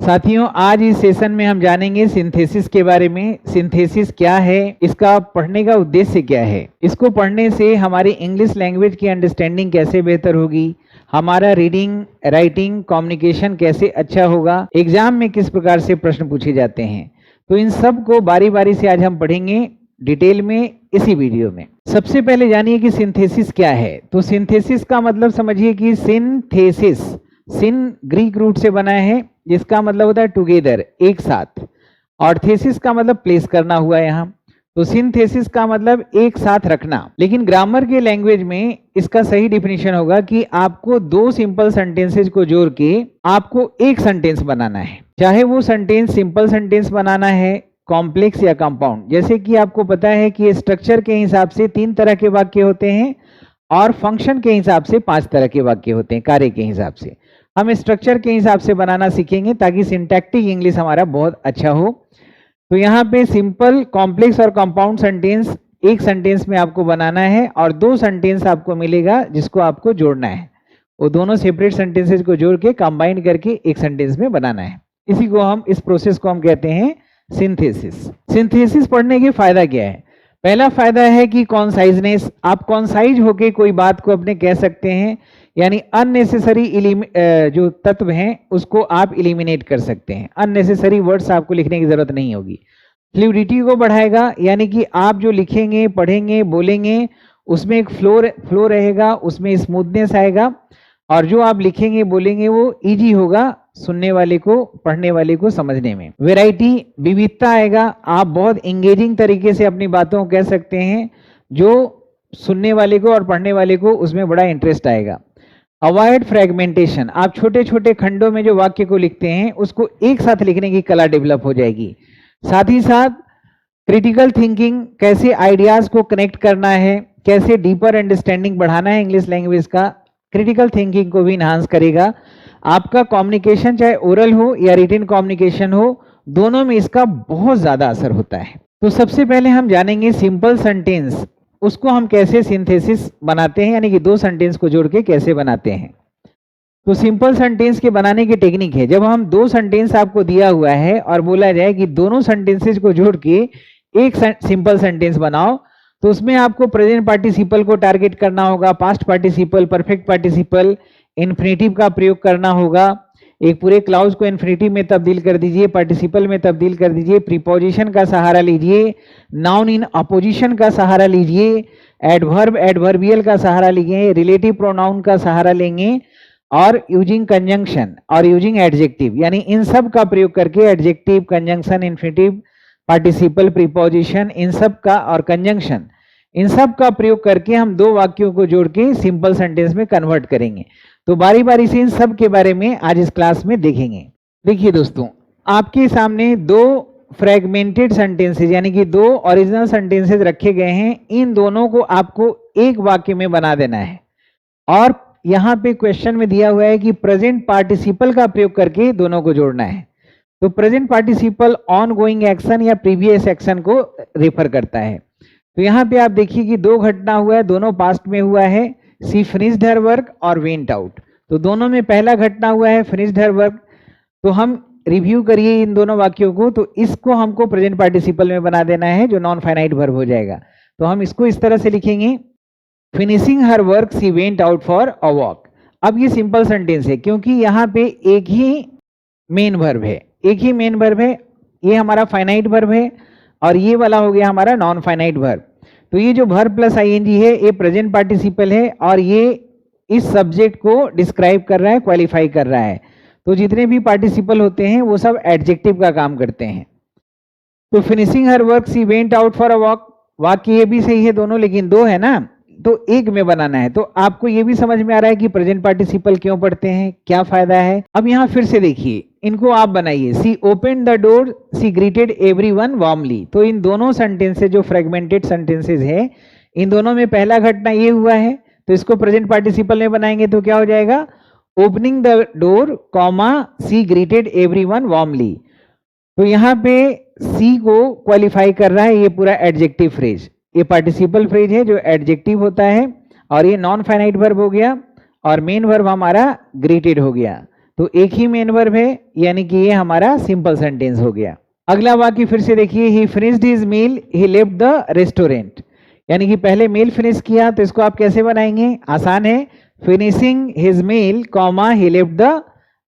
साथियों, आज इस सेशन में हम जानेंगे सिंथेसिस के बारे में। सिंथेसिस क्या है, इसका पढ़ने का उद्देश्य क्या है, इसको पढ़ने से हमारी इंग्लिश लैंग्वेज की अंडरस्टैंडिंग कैसे बेहतर होगी, हमारा रीडिंग, राइटिंग, कम्युनिकेशन कैसे अच्छा होगा, एग्जाम में किस प्रकार से प्रश्न पूछे जाते हैं। तो इन सब को बारी बारी से आज हम पढ़ेंगे डिटेल में इसी वीडियो में। सबसे पहले जानिए कि सिंथेसिस क्या है। तो सिंथेसिस का मतलब समझिए कि सिंथेसिस, सिन ग्रीक रूट से बना है, जिसका मतलब होता है टुगेदर, एक साथ, और थेसिस का मतलब प्लेस करना हुआ यहाँ। तो सिंथेसिस का मतलब एक साथ रखना। लेकिन ग्रामर के लैंग्वेज में इसका सही डिफिनेशन होगा कि आपको दो सिंपल सेंटेंसेज को जोड़ के आपको एक सेंटेंस बनाना है। चाहे वो सेंटेंस सिंपल सेंटेंस बनाना है, कॉम्प्लेक्स या कंपाउंड। जैसे कि आपको पता है कि स्ट्रक्चर के हिसाब से 3 तरह के वाक्य होते हैं और फंक्शन के हिसाब से 5 तरह के वाक्य होते हैं, कार्य के हिसाब से। हम स्ट्रक्चर के हिसाब से बनाना सीखेंगे ताकि सिंटैक्टिक इंग्लिश हमारा बहुत अच्छा हो। तो यहाँ पे सिंपल, कॉम्प्लेक्स और कंपाउंड सेंटेंस एक सेंटेंस में आपको बनाना है और 2 सेंटेंस आपको मिलेगा जिसको आपको जोड़ना है। वो दोनों सेपरेट सेंटेंसेज को जोड़ के कंबाइन करके एक सेंटेंस में बनाना है। इसी को हम, इस प्रोसेस को हम कहते हैं सिंथेसिस। सिंथेसिस पढ़ने के फायदा क्या है? पहला फायदा है कि कॉन्साइजनेस, आप कॉन्साइज होके कोई बात को अपने कह सकते हैं, यानी अननेसेसरी जो तत्व हैं उसको आप इलिमिनेट कर सकते हैं। अननेसेसरी वर्ड्स आपको लिखने की जरूरत नहीं होगी। फ्लूइडिटी को बढ़ाएगा, यानी कि आप जो लिखेंगे, पढ़ेंगे, बोलेंगे उसमें एक फ्लो रहेगा, उसमें स्मूथनेस आएगा, और जो आप लिखेंगे, बोलेंगे वो इजी होगा सुनने वाले को, पढ़ने वाले को समझने में। वैरायटी, विविधता आएगा, आप बहुत इंगेजिंग तरीके से अपनी बातों को कह सकते हैं जो सुनने वाले को और पढ़ने वाले को उसमें बड़ा इंटरेस्ट आएगा। अवॉइड फ्रेगमेंटेशन, आप छोटे छोटे खंडों में जो वाक्य को लिखते हैं उसको एक साथ लिखने की कला डेवलप हो जाएगी। साथ ही साथ क्रिटिकल थिंकिंग, कैसे आइडियाज को कनेक्ट करना है, कैसे डीपर अंडरस्टैंडिंग बढ़ाना है इंग्लिश लैंग्वेज का, क्रिटिकल थिंकिंग को भी इनहांस करेगा। आपका कम्युनिकेशन चाहे ओरल हो या रिटन कम्युनिकेशन हो, दोनों में इसका बहुत ज्यादा असर होता है। तो सबसे पहले हम जानेंगे सिंपल सेंटेंस, उसको हम कैसे सिंथेसिस बनाते हैं, यानी कि 2 सेंटेंस को जोड़ के कैसे बनाते हैं। तो सिंपल सेंटेंस के बनाने की टेक्निक है, जब हम 2 सेंटेंस आपको दिया हुआ है और बोला जाए कि दोनों सेंटेंसेस को जोड़ के एक सिंपल सेंटेंस बनाओ, तो उसमें आपको प्रेजेंट पार्टिसिपल को टारगेट करना होगा, past participle, perfect participle, infinitive का प्रयोग करना होगा। एक पूरे क्लाउज को इन्फिनेटिव में तब्दील कर दीजिए, पार्टिसिपल में तब्दील कर दीजिए, प्रीपोजिशन का सहारा लीजिए, नाउन इन अपोजिशन का सहारा लीजिए, एडवर्ब, एडवर्बियल का सहारा लीजिए, रिलेटिव प्रोनाउन का सहारा लेंगे, और यूजिंग कंजंक्शन और यूजिंग एडजेक्टिव, यानी इन सब का प्रयोग करके adjective, conjunction, infinitive, participle, preposition, इन सब का, और कंजंक्शन, इन सब का प्रयोग करके हम 2 वाक्यों को जोड़ के सिंपल सेंटेंस में कन्वर्ट करेंगे। तो बारी बारी से इन सब के बारे में आज इस क्लास में देखेंगे। देखिए दोस्तों, आपके सामने 2 फ्रेगमेंटेड सेंटेंसेस, यानी कि 2 ओरिजिनल सेंटेंसेस रखे गए हैं। इन दोनों को आपको एक वाक्य में बना देना है, और यहाँ पे क्वेश्चन में दिया हुआ है कि प्रेजेंट पार्टिसिपल का प्रयोग करके दोनों को जोड़ना है। तो present participle on going action या प्रीवियस एक्शन को रेफर करता है। तो यहाँ पे आप देखिए कि 2 घटना हुआ है, दोनों पास्ट में हुआ है, सी फिनिश्ड हर वर्क और वेंट आउट। तो दोनों में पहला घटना हुआ है फिनिश्ड हर वर्क। तो हम रिव्यू करिए इन दोनों वाक्यों को, तो इसको हमको प्रेजेंट पार्टिसिपल में बना देना है, जो नॉन फाइनाइट वर्ब हो जाएगा। तो हम इसको इस तरह से लिखेंगे, finishing her work she went out for a walk. अब ये सिंपल सेंटेंस है क्योंकि यहाँ पे एक ही मेन वर्ब है, एक ही मेन वर्ब है, ये हमारा फाइनाइट वर्ब है और ये वाला हो गया हमारा नॉन फाइनाइट वर्ब। तो ये जो वर्ब प्लस आईएनजी है ये प्रेजेंट पार्टिसिपल है और ये इस सब्जेक्ट को डिस्क्राइब कर रहा है, क्वालिफाई कर रहा है। तो जितने भी पार्टिसिपल होते हैं वो सब एडजेक्टिव का काम करते हैं। तो finishing her work she went out for a walk, वाक्य ये भी सही है दोनों, लेकिन 2 है ना, तो एक में बनाना है। तो आपको ये भी समझ में आ रहा है कि प्रेजेंट पार्टिसिपल क्यों पढ़ते हैं, क्या फायदा है। अब यहाँ फिर से देखिए, इनको आप बनाइए, she open the door she greeted everyone warmly. तो इन दोनों सेंटेंसेस जो फ्रेगमेंटेड सेंटेंसेस है, इन दोनों में पहला घटना ये हुआ है, तो इसको प्रेजेंट पार्टिसिपल में बनाएंगे तो क्या हो जाएगा, opening the door comma she greeted everyone warmly. तो यहाँ पे सी को क्वालिफाई कर रहा है ये पूरा एडजेक्टिव फ्रेज, ये पार्टिसिपल फ्रेज है जो एडजेक्टिव होता है, और ये नॉन फाइनाइट वर्ब हो गया और मेन वर्ब हमारा ग्रीटेड हो गया। तो एक ही मेन वर्ब है, यानी कि ये हमारा सिंपल सेंटेंस हो गया। अगला वाक्य फिर से देखिए, he finished his meal he left the restaurant, यानी कि पहले मील फिनिश किया, तो इसको आप कैसे बनाएंगे? आसान है, finishing his meal comma he left the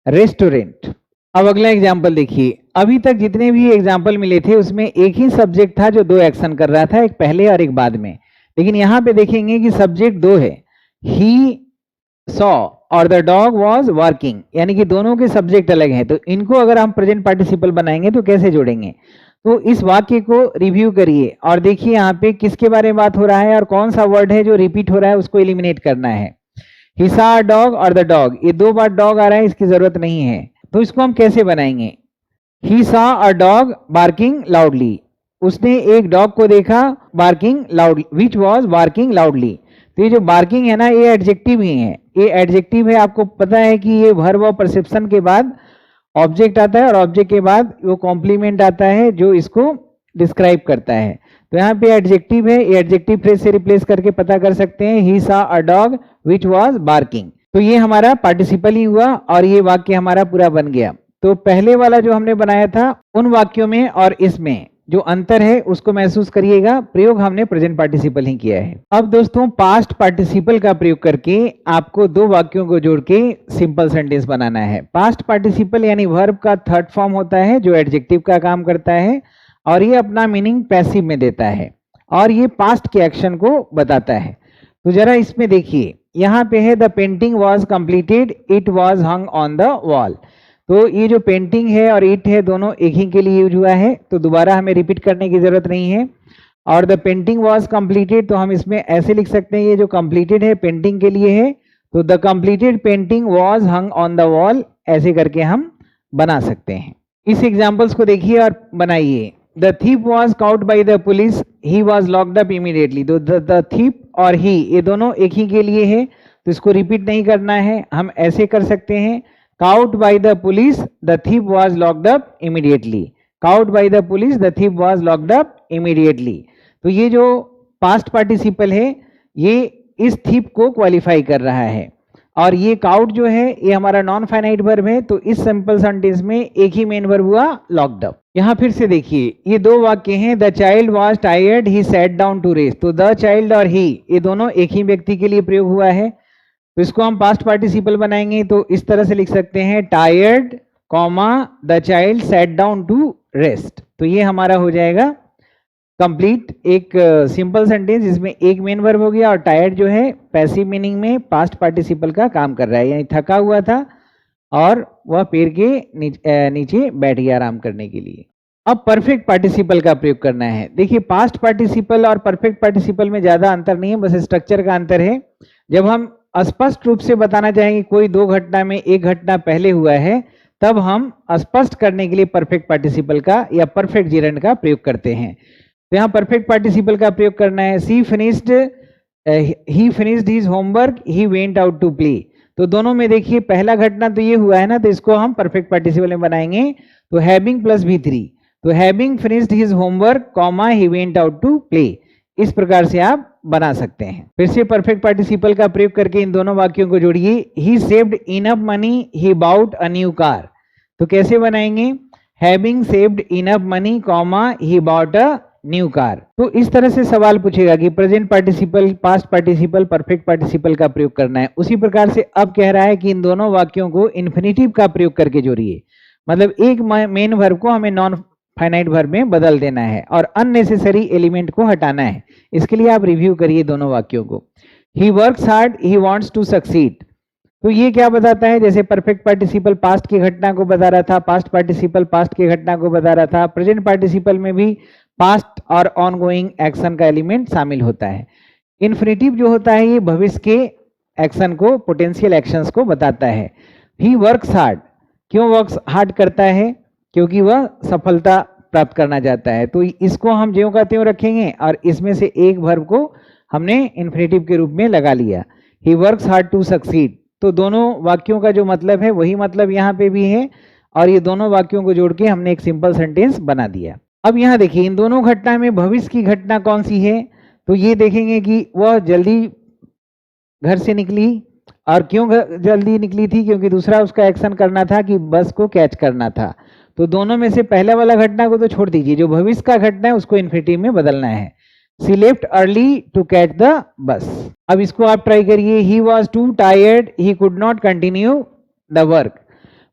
restaurant. अब अगला एग्जाम्पल देखिए, अभी तक जितने भी एग्जाम्पल मिले थे उसमें एक ही सब्जेक्ट था जो दो एक्शन कर रहा था, एक पहले और एक बाद में, लेकिन यहाँ पे देखेंगे कि सब्जेक्ट दो है, ही सॉ और द डॉग वॉज वर्किंग, यानी कि दोनों के सब्जेक्ट अलग हैं। तो इनको अगर हम प्रेजेंट पार्टिसिपल बनाएंगे तो कैसे जोड़ेंगे? तो इस वाक्य को रिव्यू करिए और देखिए यहाँ पे किसके बारे में बात हो रहा है और कौन सा वर्ड है जो रिपीट हो रहा है, उसको एलिमिनेट करना है। ही सॉ अ डॉग और द डॉग, ये दो बार डॉग आ रहा है, इसकी जरूरत नहीं है। तो इसको हम कैसे बनाएंगे? He saw a dog barking loudly, उसने एक डॉग को देखा barking loudly, which was barking loudly. तो ये जो बार्किंग है ना, ये एडजेक्टिव ही है, ये एडजेक्टिव है। आपको पता है कि ये वर्ब और परसेप्शन के बाद ऑब्जेक्ट आता है और ऑब्जेक्ट के बाद वो कॉम्प्लीमेंट आता है जो इसको डिस्क्राइब करता है। तो यहाँ पे एडजेक्टिव है, ये एडजेक्टिव फ्रेज से रिप्लेस करके पता कर सकते हैं, he saw a dog which was barking. तो ये हमारा पार्टिसिपल ही हुआ और ये वाक्य हमारा पूरा बन गया। तो पहले वाला जो हमने बनाया था, उन वाक्यों में और इसमें जो अंतर है उसको महसूस करिएगा, प्रयोग हमने प्रेजेंट पार्टिसिपल ही किया है। अब दोस्तों पास्ट पार्टिसिपल का प्रयोग करके आपको दो वाक्यों को जोड़ के सिंपल सेंटेंस बनाना है। पास्ट पार्टिसिपल यानी वर्ब का थर्ड फॉर्म होता है जो एडजेक्टिव का काम करता है और ये अपना मीनिंग पैसिव में देता है और ये पास्ट के एक्शन को बताता है। तो जरा इसमें देखिए, यहाँ पे है the painting was completed it was hung on the wall. तो ये जो पेंटिंग है और इट है दोनों एक ही के लिए यूज हुआ है, तो दोबारा हमें रिपीट करने की जरूरत नहीं है। और द पेंटिंग वॉज कंप्लीटेड, तो हम इसमें ऐसे लिख सकते हैं, ये जो कंप्लीटेड है पेंटिंग के लिए है, तो the completed painting was hung on the wall, ऐसे करके हम बना सकते हैं। इस एग्जाम्पल्स को देखिए और बनाइए। The thief was cout by the police he was locked up immediately. तो द थीप और ही ये दोनों एक ही के लिए है, तो इसको रिपीट नहीं करना है, हम ऐसे कर सकते हैं, caught by the police the thief was locked up immediately, caught by the police the thief was locked up immediately। तो ये जो पास्ट पार्टिसिपल है ये इस thief को क्वालिफाई कर रहा है और ये काउट जो है ये हमारा नॉन फाइनाइट वर्ब है, तो इस सिंपल सेंटेंस में एक ही मेन वर्ब हुआ लॉक्ड अप। यहाँ फिर से देखिए, ये दो वाक्य हैं, the child was tired he sat down to rest. तो द चाइल्ड और ही ये दोनों एक ही व्यक्ति के लिए प्रयोग हुआ है, तो इसको हम पास्ट पार्टिसिपल बनाएंगे तो इस तरह से लिख सकते हैं, tired comma the child sat down to rest. तो ये हमारा हो जाएगा कंप्लीट एक सिंपल सेंटेंस जिसमें एक मेन वर्ब हो गया और टायर्ड जो है पैसिव मीनिंग में पास्ट पार्टिसिपल का काम कर रहा है, यानी थका हुआ था और वह पेड़ के नीचे बैठ गया आराम करने के लिए। अब परफेक्ट पार्टिसिपल का प्रयोग करना है। देखिए पास्ट पार्टिसिपल और परफेक्ट पार्टिसिपल में ज्यादा अंतर नहीं है, बस स्ट्रक्चर का अंतर है। जब हम स्पष्ट रूप से बताना चाहेंगे कोई दो घटना में एक घटना पहले हुआ है, तब हम स्पष्ट करने के लिए परफेक्ट पार्टिसिपल का या परफेक्ट जिरंड का प्रयोग करते हैं। तो यहाँ परफेक्ट पार्टिसिपल का प्रयोग करना है, he finished his homework he went out to play. तो दोनों में देखिए पहला घटना तो ये हुआ है ना, तो इसको हम परफेक्ट पार्टिसिपल में बनाएंगे, तो हैविंग प्लस V3, तो having finished his homework comma he went out to play. इस प्रकार से आप बना सकते हैं। फिर से परफेक्ट पार्टिसिपल का प्रयोग करके इन दोनों वाक्यों को जोड़िए, he saved enough money he bought a new car. तो कैसे बनाएंगे, having saved enough money comma he bought a new car. तो इस तरह से सवाल पूछेगा कि present participle, past participle, perfect participle का प्रयोग करना है। उसी प्रकार से अब कह रहा है कि इन दोनों वाक्यों को इन्फिनिटिव का प्रयोग करके जोड़िए, मतलब एक मेन वर्ब को हमें नॉन फाइनाइट वर्ब में बदल देना है और अननेसेसरी एलिमेंट को हटाना है। इसके लिए आप रिव्यू करिए दोनों वाक्यों को। He works hard he wants to succeed. तो ये क्या बताता है, जैसे परफेक्ट पार्टिसिपल पास्ट की घटना को बता रहा था, पास्ट पार्टिसिपल पास्ट की घटना को बता रहा था, प्रेजेंट पार्टिसिपल में भी पास्ट और ऑनगोइंग एक्शन का एलिमेंट शामिल होता है। इन्फिनिटिव जो होता है ये भविष्य के एक्शन को, पोटेंशियल एक्शंस को बताता है। ही वर्क्स हार्ड, क्यों वर्क्स हार्ड करता है, क्योंकि वह सफलता प्राप्त करना चाहता है। तो इसको हम ज्यों का त्यों रखेंगे और इसमें से एक वर्ब को हमने इन्फिनिटिव के रूप में लगा लिया, he works hard to succeed. तो दोनों वाक्यों का जो मतलब है वही मतलब यहाँ पे भी है और ये दोनों वाक्यों को जोड़ के हमने एक सिंपल सेंटेंस बना दिया। अब यहाँ देखिए इन दोनों घटना में भविष्य की घटना कौन सी है, तो ये देखेंगे कि वह जल्दी घर से निकली और क्यों जल्दी निकली थी? क्योंकि दूसरा उसका एक्शन करना था कि बस को कैच करना था। तो दोनों में से पहले वाला घटना को तो छोड़ दीजिए, जो भविष्य का घटना है उसको इन्फिनिटिव में बदलना है। She left early to catch the bus. अब इसको आप ट्राई करिए। He was too tired, he could not continue the work.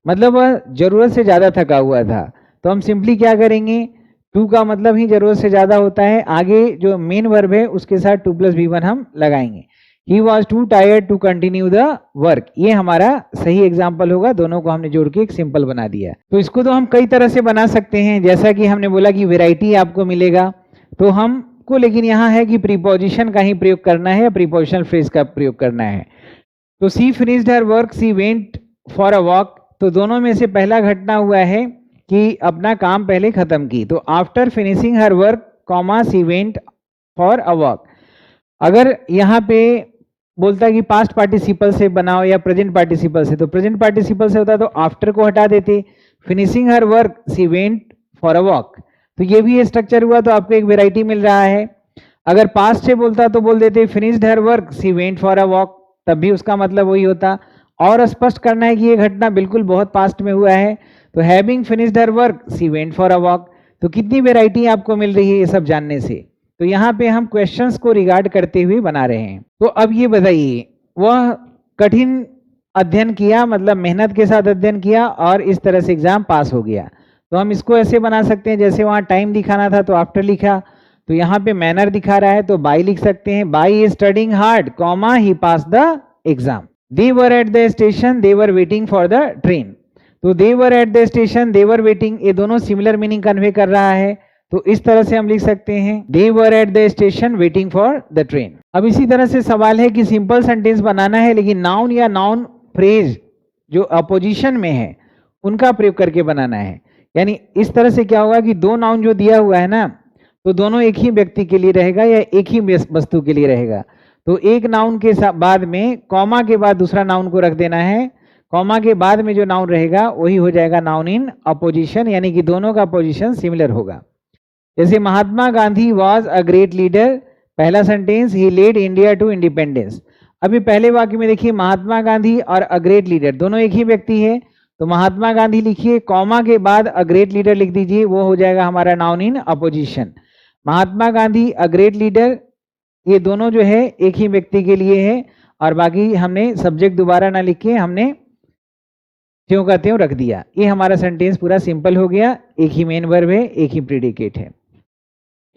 मतलब वह जरूरत से ज्यादा थका हुआ था। तो हम सिंपली क्या करेंगे, टू का मतलब ही जरूरत से ज्यादा होता है, आगे जो मेन वर्ब है उसके साथ 2 + V1 हम लगाएंगे। He was too tired to continue the work, ये हमारा सही एग्जाम्पल होगा। दोनों को हमने जोड़ के एक सिंपल बना दिया। तो इसको तो हम कई तरह से बना सकते हैं, जैसा कि हमने बोला कि वेराइटी आपको मिलेगा। तो हमको लेकिन यहाँ है कि प्रीपोजिशन का ही प्रयोग करना है या प्रीपोजिशनल फ्रेज का प्रयोग करना है। तो she finished her work, she went for a walk. तो दोनों में से पहला घटना हुआ है कि अपना काम पहले खत्म की। तो after finishing her work comma she went for a walk. अगर यहाँ पे बोलता कि पास्ट पार्टिसिपल से बनाओ या प्रेजेंट पार्टिसिपल से, तो प्रेजेंट पार्टिसिपल से होता तो आफ्टर को हटा देते। Finishing her work she went for a walk, तो ये भी स्ट्रक्चर हुआ, तो आपको एक वेराइटी मिल रहा है। अगर पास्ट से बोलता तो बोल देते finished her work she went for a walk, तब भी उसका मतलब वही होता। और स्पष्ट करना है कि ये घटना बिल्कुल बहुत पास्ट में हुआ है, तो having finished her work she went for a walk. तो कितनी वेराइटी आपको मिल रही है ये सब जानने से। तो यहाँ पे हम क्वेश्चंस को रिगार्ड करते हुए बना रहे हैं। तो अब ये बताइए, वह कठिन अध्ययन किया, मतलब मेहनत के साथ अध्ययन किया और इस तरह से एग्जाम पास हो गया। तो हम इसको ऐसे बना सकते हैं, जैसे वहाँ टाइम दिखाना था तो आफ्टर लिखा, तो यहाँ पे मैनर दिखा रहा है तो बाय लिख सकते हैं। By is studying hard comma he pass the exam. They were at the station, they were waiting for the train. तो they were at the station, they were waiting, ये दोनों सिमिलर मीनिंग कन्वे कर रहा है। तो इस तरह से हम लिख सकते हैं they were at the station waiting for the train. अब इसी तरह से सवाल है कि सिंपल सेंटेंस बनाना है, लेकिन नाउन या नाउन फ्रेज जो अपोजिशन में है उनका प्रयोग करके बनाना है। यानी इस तरह से क्या होगा कि दो नाउन जो दिया हुआ है ना, तो दोनों एक ही व्यक्ति के लिए रहेगा या एक ही वस्तु के लिए रहेगा। तो एक नाउन के बाद में कॉमा के बाद दूसरा नाउन को रख देना है। कॉमा के बाद में जो नाउन रहेगा वही हो जाएगा नाउन इन अपोजिशन, यानी कि दोनों का पोजीशन सिमिलर होगा। जैसे Mahatma Gandhi was a great leader, पहला sentence he led India to independence. अभी पहले वाक्य में देखिए महात्मा गांधी और अ ग्रेट लीडर दोनों एक ही व्यक्ति है, तो महात्मा गांधी लिखिए, कॉमा के बाद अ ग्रेट लीडर लिख दीजिए, वो हो जाएगा हमारा noun in opposition. Mahatma Gandhi a great leader, ये दोनों जो है एक ही व्यक्ति के लिए है, और बाकी हमने सब्जेक्ट दोबारा ना लिख के हमने त्यों का त्यों रख दिया। ये हमारा सेंटेंस पूरा सिंपल हो गया, एक ही मेन वर्ब है, एक ही प्रीडिकेट है।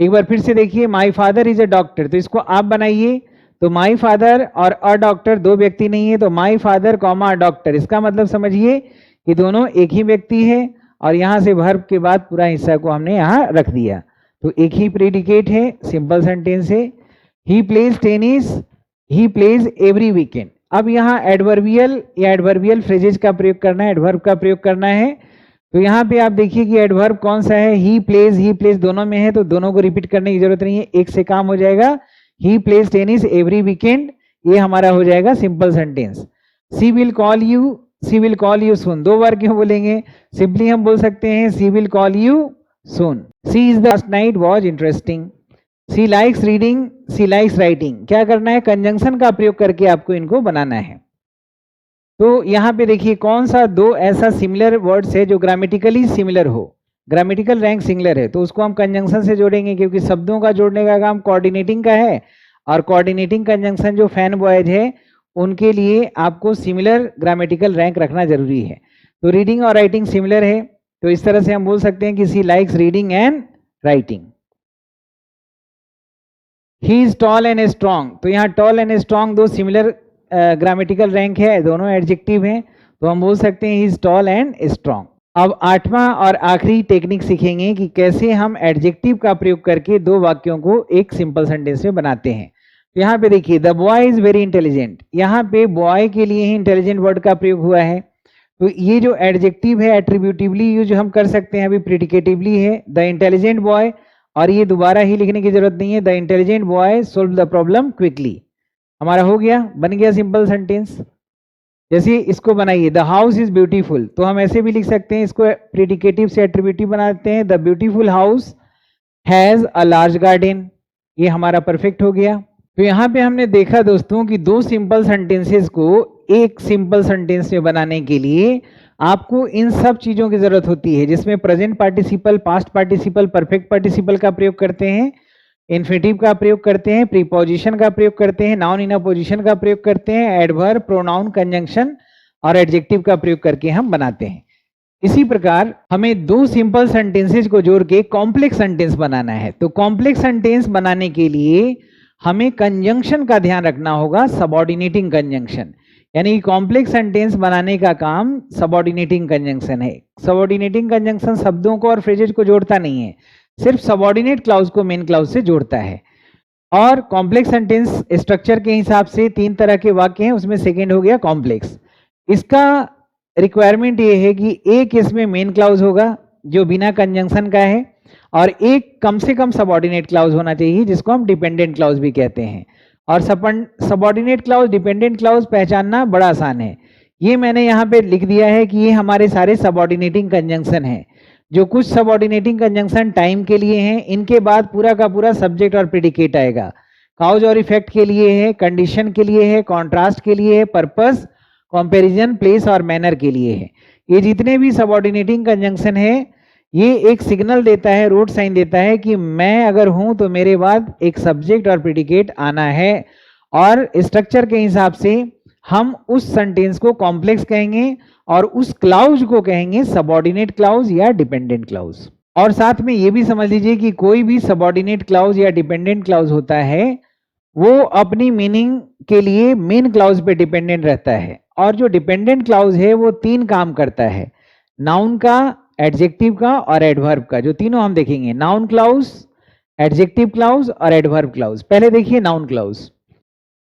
एक बार फिर से देखिए, my father is a doctor, तो इसको आप बनाइए। तो माई फादर और अ डॉक्टर दो व्यक्ति नहीं है, तो माई फादर कॉमा डॉक्टर, इसका मतलब समझिए कि दोनों एक ही व्यक्ति है, और यहां से वर्ब के बाद पूरा हिस्सा को हमने यहां रख दिया। तो एक ही प्रीडिकेट है, सिंपल सेंटेंस है। ही plays tennis, he plays every weekend. अब यहाँ एडवर्बियल या एडवर्बियल फ्रेजेज का प्रयोग करना है, एडवर्ब का प्रयोग करना है। तो यहाँ पे आप देखिए कि एडवर्ब कौन सा है, ही प्लेज दोनों में है, तो दोनों को रिपीट करने की जरूरत नहीं है, एक से काम हो जाएगा। He plays tennis every weekend, ये हमारा हो जाएगा simple sentence. She will call you soon, दो बार क्यों बोलेंगे, सिंपली हम बोल सकते हैं she will call you soon. She is the last night was interesting. She likes reading, she likes writing. क्या करना है, कंजंक्शन का प्रयोग करके आपको इनको बनाना है। तो यहाँ पे देखिए कौन सा दो ऐसा सिमिलर वर्ड्स है जो ग्रामेटिकली सिमिलर हो, ग्रामेटिकल रैंक सिमिलर है, तो उसको हम कंजंक्शन से जोड़ेंगे, क्योंकि शब्दों का जोड़ने का काम कोऑर्डिनेटिंग का है, और कोऑर्डिनेटिंग कंजंक्शन जो फैन बॉयज है उनके लिए आपको सिमिलर ग्रामेटिकल रैंक रखना जरूरी है। तो रीडिंग और राइटिंग सिमिलर है, तो इस तरह से हम बोल सकते हैं कि she likes reading and writing. He is tall and strong, तो यहाँ टॉल एंड स्ट्रॉन्ग दो सिमिलर ग्रामेटिकल रैंक है, दोनों एडजेक्टिव हैं, तो हम बोल सकते हैं he is tall and strong. अब आठवां और आखिरी टेक्निक सीखेंगे कि कैसे हम एडजेक्टिव का प्रयोग करके दो वाक्यों को एक सिंपल सेंटेंस में बनाते हैं। तो यहाँ पे देखिए the boy is very intelligent, यहाँ पे बॉय के लिए ही इंटेलिजेंट वर्ड का प्रयोग हुआ है। तो ये जो एडजेक्टिव है एट्रीब्यूटिवली यूज हम कर सकते हैं, अभी प्रिडिकेटिवली है द इंटेलिजेंट बॉय, और ये दोबारा ही लिखने की जरूरत नहीं है, the intelligent boy solve the problem quickly. हमारा हो गया, बन गया सिंपल सेंटेंस। जैसे इसको बनाइए द हाउस इज ब्यूटीफुल, तो हम ऐसे भी लिख सकते हैं, इसको प्रिडिकेटिव से एट्रीब्यूटिव बनाते हैं, the beautiful house has a large garden, ये हमारा परफेक्ट हो गया। तो यहाँ पे हमने देखा दोस्तों कि दो सिंपल सेंटेंसेस को एक सिंपल सेंटेंस में बनाने के लिए आपको इन सब चीजों की जरूरत होती है, जिसमें present participle, past participle, perfect participle का प्रयोग करते हैं, इन्फिनेटिव का प्रयोग करते हैं, प्रीपोजिशन का प्रयोग करते हैं, नाउन इन अ पोजिशन का प्रयोग करते हैं, एडवर्ब, प्रोनाउन, कंजंक्शन और एडजेक्टिव का प्रयोग करके हम बनाते हैं। इसी प्रकार हमें दो सिंपल सेंटेंसेस को जोड़ के कॉम्प्लेक्स सेंटेंस बनाना है। तो कॉम्प्लेक्स सेंटेंस बनाने के लिए हमें कंजंक्शन का ध्यान रखना होगा, सबऑर्डिनेटिंग कंजंक्शन। यानी कॉम्प्लेक्स सेंटेंस बनाने का काम सबऑर्डिनेटिंग कंजंक्शन है। सबऑर्डिनेटिंग कंजंक्शन शब्दों को और फ्रेजेज को जोड़ता नहीं है, सिर्फ सबऑर्डिनेट क्लाउज को मेन क्लाउज से जोड़ता है। और कॉम्प्लेक्स सेंटेंस स्ट्रक्चर के हिसाब से 3 तरह के वाक्य हैं, उसमें सेकेंड हो गया कॉम्प्लेक्स। इसका रिक्वायरमेंट ये है कि एक इसमें मेन क्लाउज होगा जो बिना कंजंक्शन का है, और एक कम से कम सबऑर्डिनेट क्लाउज होना चाहिए जिसको हम डिपेंडेंट क्लाउज भी कहते हैं। और सबऑर्डिनेट क्लाउज, डिपेंडेंट क्लाउज पहचानना बड़ा आसान है। ये मैंने यहाँ पे लिख दिया है कि ये हमारे सारे सबऑर्डिनेटिंग कंजंक्शन हैं। जो कुछ सबऑर्डिनेटिंग कंजंक्शन टाइम के लिए हैं, इनके बाद पूरा का पूरा सब्जेक्ट और प्रेडिकेट आएगा। काउज और इफेक्ट के लिए है, कंडीशन के लिए है, कॉन्ट्रास्ट के लिए है, पर्पस, कंपैरिजन, प्लेस और मैनर के लिए है। ये जितने भी सबऑर्डिनेटिंग कंजंक्शन है, ये एक सिग्नल देता है, रोड साइन देता है कि मैं अगर हूं तो मेरे बाद एक सब्जेक्ट और प्रेडिकेट आना है। और स्ट्रक्चर के हिसाब से हम उस सेंटेंस को कॉम्प्लेक्स कहेंगे और उस क्लाउज को कहेंगे सबऑर्डिनेट क्लाउज या डिपेंडेंट क्लाउज। और साथ में ये भी समझ लीजिए कि कोई भी सबऑर्डिनेट क्लाउज या डिपेंडेंट क्लाउज होता है वो अपनी मीनिंग के लिए मेन क्लाउज पे डिपेंडेंट रहता है। और जो डिपेंडेंट क्लाउज है वो 3 काम करता है, नाउन का, एडजेक्टिव का और एडवर्ब का, जो तीनों हम देखेंगे, नाउन क्लाउज, एडजेक्टिव क्लाउज और एडवर्ब क्लाउज। पहले देखिए नाउन क्लाउज।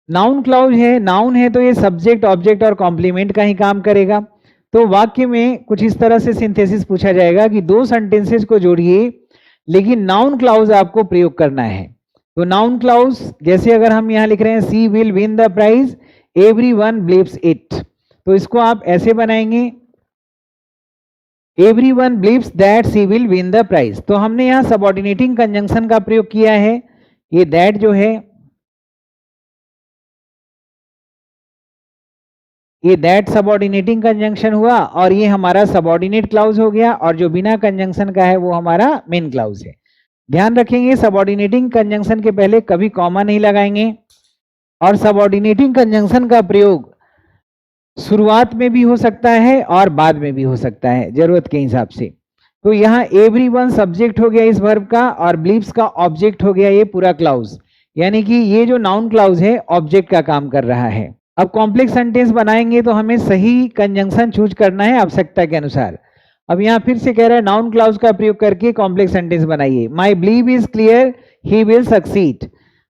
नाउन क्लाउज है, नाउन है तो ये सब्जेक्ट, ऑब्जेक्ट और कॉम्प्लीमेंट का ही काम करेगा। तो वाक्य में कुछ इस तरह से सिंथेसिस पूछा जाएगा कि 2 सेंटेंसेस को जोड़िए, लेकिन नाउन क्लाउज आपको प्रयोग करना है। तो नाउन क्लाउज जैसे अगर हम यहां लिख रहे हैं she will win the prize, everyone believes it, तो इसको आप ऐसे बनाएंगे, everyone believes that she will win the prize. तो हमने यहां सबऑर्डिनेटिंग कंजंक्शन का प्रयोग किया है। ये दैट जो है, ये दैट सबऑर्डिनेटिंग कंजंक्शन हुआ और ये हमारा सबऑर्डिनेट क्लाउज हो गया, और जो बिना कंजंक्शन का है वो हमारा मेन क्लाउज है। ध्यान रखेंगे सबऑर्डिनेटिंग कंजंक्शन के पहले कभी कॉमा नहीं लगाएंगे, और सबऑर्डिनेटिंग कंजंक्शन का प्रयोग शुरुआत में भी हो सकता है और बाद में भी हो सकता है, जरूरत के हिसाब से। तो यहाँ एवरीवन सब्जेक्ट हो गया इस वर्ब का, और बिलीव्स का ऑब्जेक्ट हो गया ये पूरा क्लाउज। यानी कि ये जो नाउन क्लाउज है ऑब्जेक्ट का काम कर रहा है। अब कॉम्प्लेक्स सेंटेंस बनाएंगे तो हमें सही कंजंक्शन चूज करना है आवश्यकता के अनुसार। अब यहाँ फिर से कह रहा है नाउन क्लाउज का प्रयोग करके कॉम्प्लेक्स सेंटेंस बनाइए। My believe is clear, he will succeed.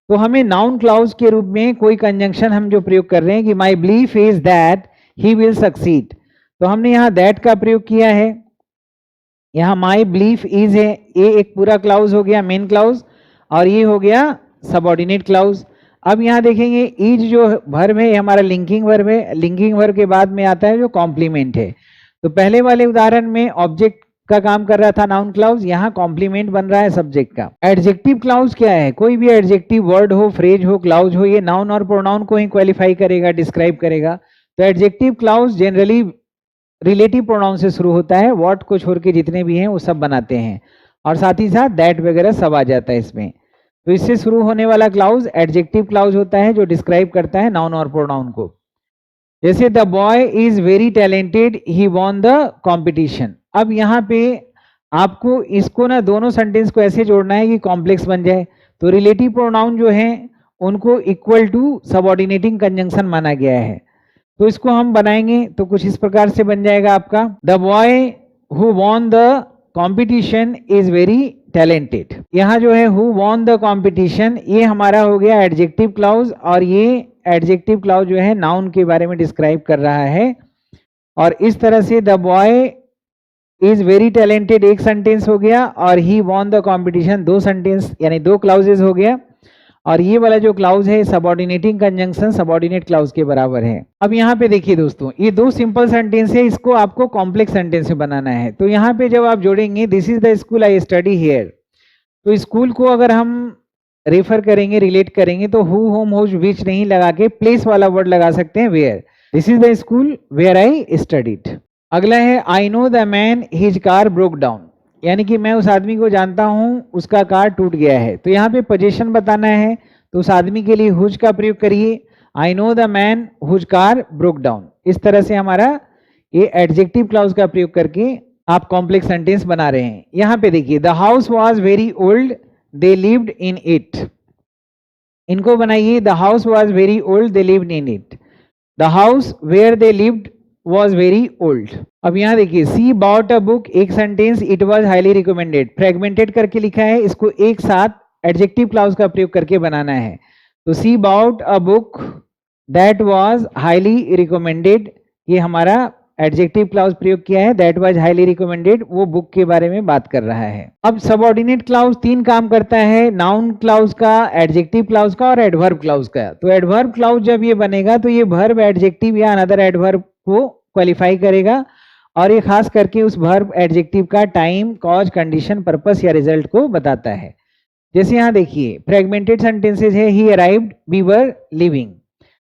तो हमें नाउन क्लाउज के रूप में कोई कंजंक्शन हम जो प्रयोग कर रहे हैं कि my belief is that he will succeed, तो हमने यहाँ दैट का प्रयोग किया है। यहाँ माई बिलीफ इज है, ये एक पूरा क्लाउज हो गया मेन क्लाउज, और ये हो गया सबऑर्डिनेट क्लाउज। अब यहाँ देखेंगे इज जो वर्ब है हमारा लिंकिंग वर्ब है, लिंकिंग वर्ब के बाद में आता है जो कॉम्प्लीमेंट है। तो पहले वाले उदाहरण में ऑब्जेक्ट का काम कर रहा था नाउन क्लाउज, यहाँ कॉम्प्लीमेंट बन रहा है सब्जेक्ट का। एडजेक्टिव क्लाउज क्या है? कोई भी एडजेक्टिव वर्ड हो, फ्रेज हो, क्लाउज हो, ये नाउन और प्रोनाउन को ही क्वालिफाई करेगा, डिस्क्राइब करेगा। तो adjective clause generally relative pronoun से शुरू होता है, व्हाट को छोड़ के जितने भी हैं वो सब बनाते हैं, और साथ ही साथ दैट वगैरह सब आ जाता है इसमें। तो इससे शुरू होने वाला क्लाउज एडजेक्टिव क्लाउज होता है जो डिस्क्राइब करता है नाउन और प्रोनाउन को। जैसे the boy is very talented, he won the competition. अब यहाँ पे आपको इसको ना दोनों सेंटेंस को ऐसे जोड़ना है कि कॉम्प्लेक्स बन जाए। तो रिलेटिव प्रोनाउन जो है उनको इक्वल टू सबऑर्डिनेटिंग कंजंक्शन माना गया है। तो इसको हम बनाएंगे तो कुछ इस प्रकार से बन जाएगा आपका, the boy who won the competition is very talented. यहाँ जो है हु वॉन द कॉम्पिटिशन, ये हमारा हो गया एडजेक्टिव क्लाउज, और ये एडजेक्टिव क्लाउज जो है नाउन के बारे में डिस्क्राइब कर रहा है। और इस तरह से the boy is very talented एक सेंटेंस हो गया, और he won the competition 2 sentence यानी 2 क्लाउजेज हो गया। और ये वाला जो क्लाउज है सबऑर्डिनेटिंग कंजंक्शन सबऑर्डिनेट क्लाउज के बराबर है। अब यहाँ पे देखिए दोस्तों, ये 2 सिंपल सेंटेंस है, इसको आपको कॉम्प्लेक्स सेंटेंस में बनाना है। तो यहाँ पे जब आप जोड़ेंगे this is the school I study here, तो स्कूल को अगर हम रेफर करेंगे, रिलेट करेंगे, तो हु, होम, हुज, विच नहीं लगा के प्लेस वाला वर्ड लगा सकते हैं where. This is the school where I studied. अगला है I know the man his car broke down, यानी कि मैं उस आदमी को जानता हूं उसका कार टूट गया है। तो यहाँ पे पोजीशन बताना है, तो उस आदमी के लिए हुज का प्रयोग करिए। I know the man whose car broke down. इस तरह से हमारा ये एडजेक्टिव क्लाउज का प्रयोग करके आप कॉम्प्लेक्स सेंटेंस बना रहे हैं। यहाँ पे देखिए, the house was very old they lived in it. इनको बनाइए, the house was very old they lived in it. The house where they lived was very old. अब यहाँ देखिए, सी बॉट अ बुक, एक sentence, it was highly recommended, fragmented करके लिखा है, इसको एक साथ एडजेक्टिव क्लाउज का प्रयोग करके बनाना है। तो she bought a book that was highly recommended, ये हमारा एडजेक्टिव क्लाउज प्रयोग किया है, दैट वाज हाईली रिकमेंडेड, वो बुक के बारे में बात कर रहा है। अब सबऑर्डिनेट क्लाउज तीन काम करता है, नाउन क्लाउज का, एडजेक्टिव क्लाउज का और एडवर्ब क्लाउज का। तो एडवर्ब क्लाउज जब ये बनेगा तो ये वर्ब, एडजेक्टिव या अनदर एडवर्ब को क्वालिफाई करेगा, और ये खास करके उस वर्ब एडजेक्टिव का टाइम, कॉज, कंडीशन, पर्पस या रिजल्ट को बताता है। जैसे यहाँ देखिए, फ्रेगमेंटेड सेंटेंसेज है, he arrived we were living,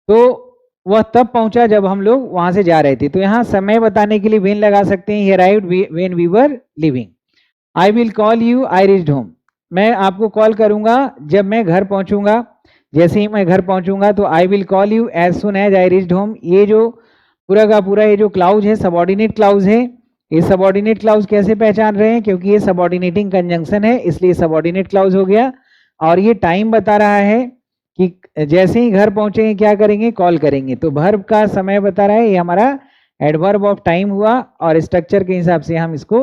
तो वह तब पहुंचा जब हम लोग वहां से जा रहे थे। तो यहाँ समय बताने के लिए वेन लगा सकते हैं, he arrived when we were leaving। I will call you I reached home, मैं आपको कॉल करूंगा जब मैं घर पहुंचूंगा। जैसे ही मैं घर पहुंचूंगा तो I will call you as soon as I reached home। ये जो पूरा का पूरा ये जो क्लाउज है सबऑर्डिनेट क्लाउज है। ये सबऑर्डिनेट क्लाउज कैसे पहचान रहे हैं, क्योंकि ये सबऑर्डिनेटिंग कंजंक्शन है, इसलिए सबऑर्डिनेट क्लाउज हो गया। और ये टाइम बता रहा है कि जैसे ही घर पहुंचेंगे क्या करेंगे, कॉल करेंगे। तो वर्ब का समय बता रहा है, ये हमारा एडवर्ब ऑफ टाइम हुआ, और स्ट्रक्चर के हिसाब से हम इसको